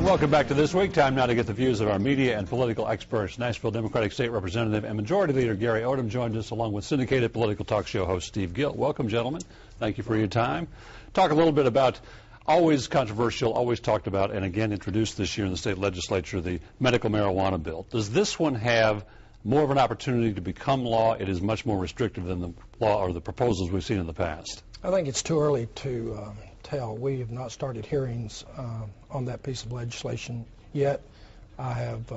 Welcome back to This Week. Time now to get the views of our media and political experts. Nashville Democratic State Representative and Majority Leader Gary Odom joined us, along with syndicated political talk show host Steve Gill. Welcome, gentlemen. Thank you for your time. Talk a little bit about, always controversial, always talked about, and again introduced this year in the state legislature, the medical marijuana bill. Does this one have more of an opportunity to become law? It is much more restrictive than the law or the proposals we've seen in the past. I think it's too early to tell. We have not started hearings on that piece of legislation yet. I have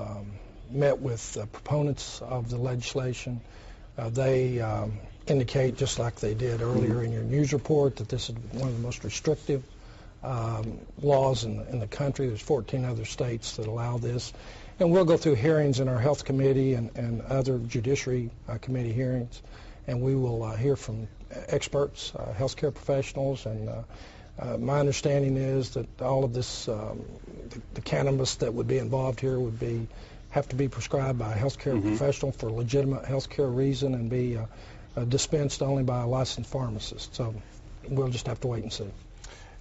met with proponents of the legislation. They indicate, just like they did earlier in your news report, that this is one of the most restrictive laws in the country. There's 14 other states that allow this. And we'll go through hearings in our health committee and other judiciary committee hearings, and we will hear from experts, healthcare professionals, and my understanding is that all of this, the cannabis that would be involved here would have to be prescribed by a healthcare professional for a legitimate healthcare reason and be dispensed only by a licensed pharmacist. So we'll just have to wait and see.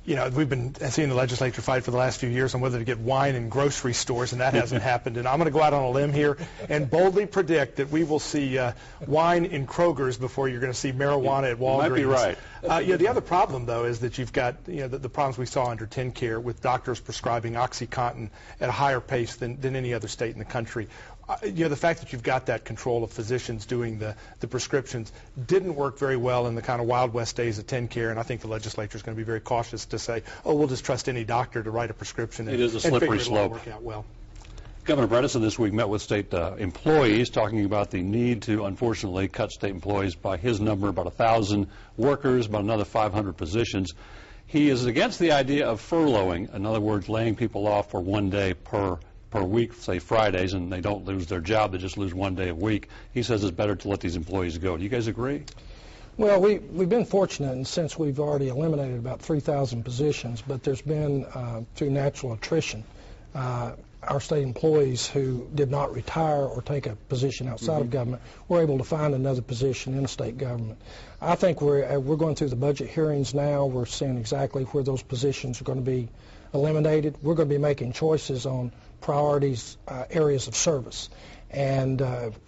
You know, we've been seeing the legislature fight for the last few years on whether to get wine in grocery stores, and that hasn't happened. And I'm going to go out on a limb here and boldly predict that we will see wine in Kroger's before you're going to see marijuana at Walgreens. You might be right. The other problem, though, is that you've got the problems we saw under TennCare with doctors prescribing OxyContin at a higher pace than any other state in the country. The fact that you've got that control of physicians doing the prescriptions didn't work very well in the kind of Wild West days of TennCare, and I think the legislature is going to be very cautious to say, oh, we'll just trust any doctor to write a prescription. It is a slippery slope. Work out well. Governor Bredesen this week met with state employees, talking about the need to, unfortunately, cut state employees by his number, about 1,000 workers, about another 500 positions. He is against the idea of furloughing, in other words, laying people off for 1 day per week, say Fridays, and they don't lose their job, they just lose 1 day a week. He says it's better to let these employees go. Do you guys agree? Well, we've been fortunate in the sense we've already eliminated about 3,000 positions, but there's been, through natural attrition, our state employees who did not retire or take a position outside of government were able to find another position in state government. I think we're going through the budget hearings now. We're seeing exactly where those positions are going to be eliminated. We're going to be making choices on priorities, areas of service, and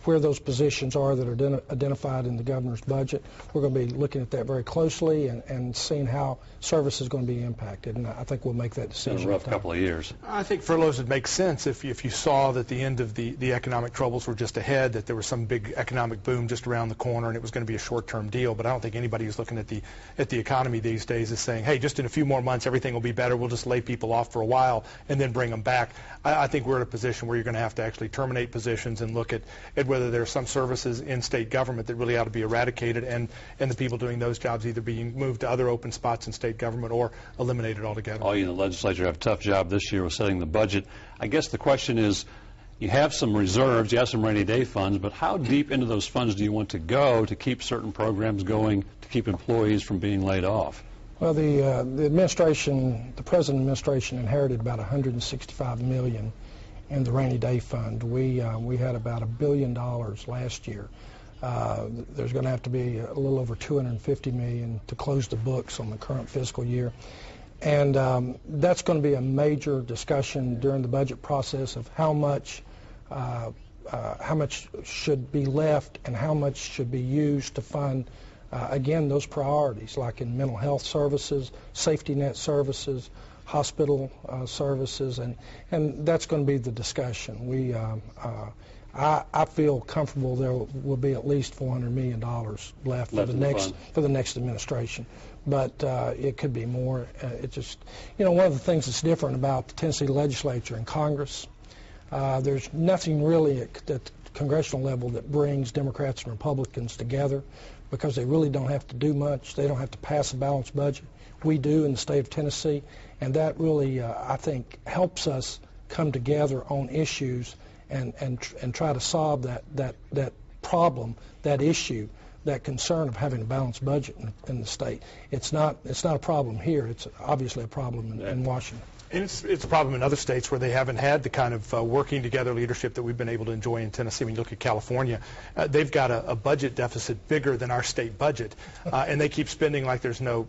where those positions are that are identified in the governor's budget. We're going to be looking at that very closely and seeing how service is going to be impacted, and I think we'll make that decision. It's been a rough couple of years. I think furloughs would make sense if you saw that the end of the economic troubles were just ahead, that there was some big economic boom just around the corner, and it was going to be a short-term deal. But I don't think anybody who's looking at the economy these days is saying, hey, just in a few more months everything will be better, we'll just lay people off for a while and then bring them back. I think we're in a position where you're going to have to actually terminate positions and look at whether there are some services in state government that really ought to be eradicated, and the people doing those jobs either being moved to other open spots in state government or eliminated altogether. All you in the legislature have a tough job this year with setting the budget. I guess the question is, you have some reserves, you have some rainy day funds, but how deep into those funds do you want to go to keep certain programs going, to keep employees from being laid off? Well, the administration, the present administration inherited about $165 million in the rainy day fund. We had about $1 billion last year. There's going to have to be a little over $250 million to close the books on the current fiscal year, and that's going to be a major discussion during the budget process of how much should be left and how much should be used to fund again those priorities, like in mental health services, safety net services, hospital services, and that's going to be the discussion. I feel comfortable there will be at least $400 million left for the next administration, but it could be more. It just, one of the things that's different about the Tennessee legislature and Congress, there's nothing really at the congressional level that brings Democrats and Republicans together, because they really don't have to do much. They don't have to pass a balanced budget. We do in the state of Tennessee, and that really, I think, helps us come together on issues and try to solve that problem, that issue, that concern of having a balanced budget in the state. It's not a problem here. It's obviously a problem in Washington. And it's a problem in other states where they haven't had the kind of working together leadership that we've been able to enjoy in Tennessee. When you look at California, they've got a budget deficit bigger than our state budget, and they keep spending like there's no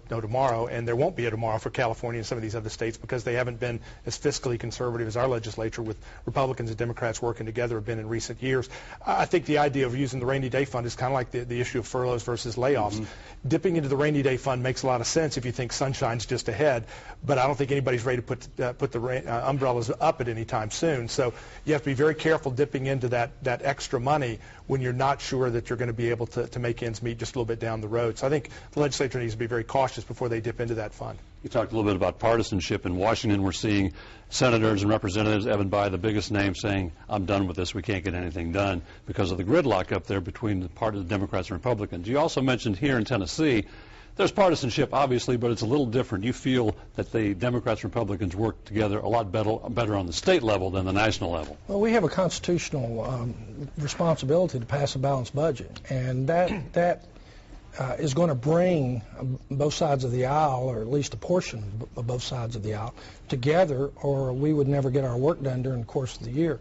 tomorrow, and there won't be a tomorrow for California and some of these other states because they haven't been as fiscally conservative as our legislature, with Republicans and Democrats working together, have been in recent years. I think the idea of using the rainy day fund is kind of like the issue of furloughs versus layoffs. Mm-hmm. Dipping into the rainy day fund makes a lot of sense if you think sunshine's just ahead, but I don't think anybody's ready to put the umbrellas up at any time soon. So you have to be very careful dipping into that extra money when you're not sure that you're going to be able to make ends meet just a little bit down the road. So I think the legislature needs to be very cautious before they dip into that fund. You talked a little bit about partisanship. In Washington, we're seeing senators and representatives, Evan Bayh, the biggest name, saying, I'm done with this, we can't get anything done because of the gridlock up there between the part of the Democrats and Republicans. You also mentioned here in Tennessee, there's partisanship, obviously, but it's a little different. You feel that the Democrats and Republicans work together a lot better on the state level than the national level. Well, we have a constitutional responsibility to pass a balanced budget, and that is going to bring both sides of the aisle, or at least a portion of both sides of the aisle, together, or we would never get our work done during the course of the year.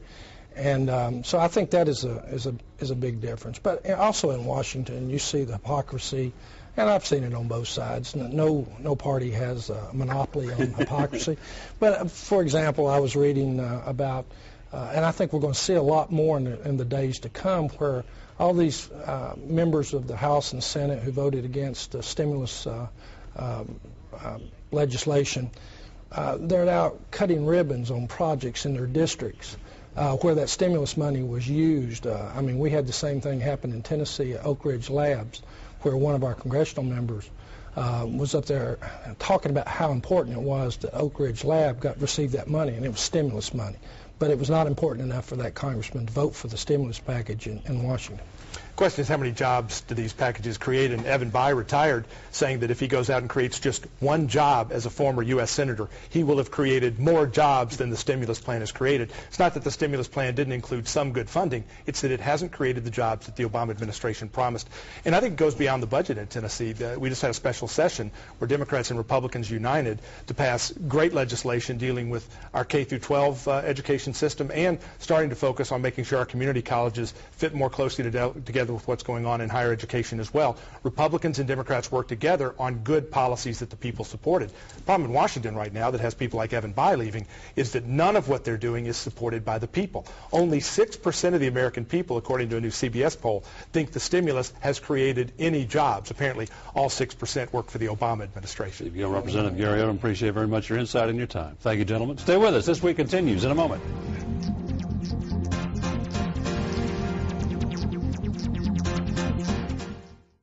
And so I think that is a big difference. But also in Washington, you see the hypocrisy. And I've seen it on both sides. No party has a monopoly on hypocrisy. But, for example, I was reading about, and I think we're going to see a lot more in the days to come, where all these members of the House and Senate who voted against stimulus legislation, they're now cutting ribbons on projects in their districts where that stimulus money was used. I mean, we had the same thing happen in Tennessee at Oak Ridge Labs, where one of our congressional members was up there talking about how important it was that Oak Ridge Lab received that money, and it was stimulus money. But it was not important enough for that congressman to vote for the stimulus package in Washington. The question is, how many jobs do these packages create? And Evan Bayh retired, saying that if he goes out and creates just one job as a former U.S. Senator, he will have created more jobs than the stimulus plan has created. It's not that the stimulus plan didn't include some good funding. It's that it hasn't created the jobs that the Obama administration promised. And I think it goes beyond the budget in Tennessee. We just had a special session where Democrats and Republicans united to pass great legislation dealing with our K-12 education system and starting to focus on making sure our community colleges fit more closely together with what's going on in higher education as well. Republicans and Democrats work together on good policies that the people supported. The problem in Washington right now that has people like Evan Bayh leaving is that none of what they're doing is supported by the people. Only 6% of the American people, according to a new CBS poll, think the stimulus has created any jobs. Apparently, all 6% work for the Obama administration. Steve Gill, Representative Gary Odom, appreciate very much your insight and your time. Thank you, gentlemen. Stay with us. This week continues in a moment.